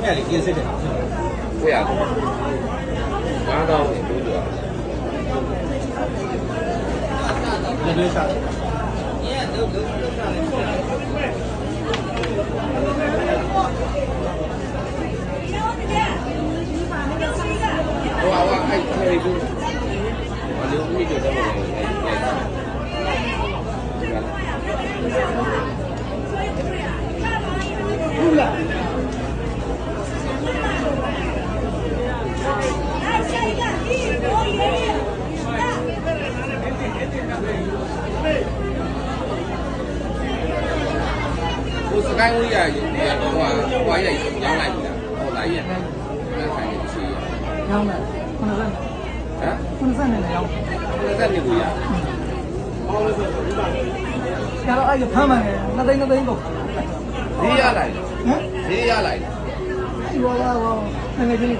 အဲ့လေကျင်းစစ်တယ်ဝေးရတယ်9000တောင်းနေတိုးကြတယ်ဒီစားဟိုကအဲ့ခေဘူးဘာလို့မိကြတော့လဲဟုတ်လားဟိုစကိုင်းဝေးရရင်ဟိုဝိုင်းလိုက်ရောင်းလိုက်ပြီလားဟိုလာရင်အဲ့ဆိုင်ကြီးချီရောင်းတယ်90ဟမ်90နဲ့ရောင်း90နေကိုရကျတော့အဲ့ဖမ်းမှန်းတယ်2သိန်း3သိန်းကုန်ဈေးရလိုက်ဟမ်ဈေးရလိုက်ဒီဘောကတော့ငွေချင်းလေး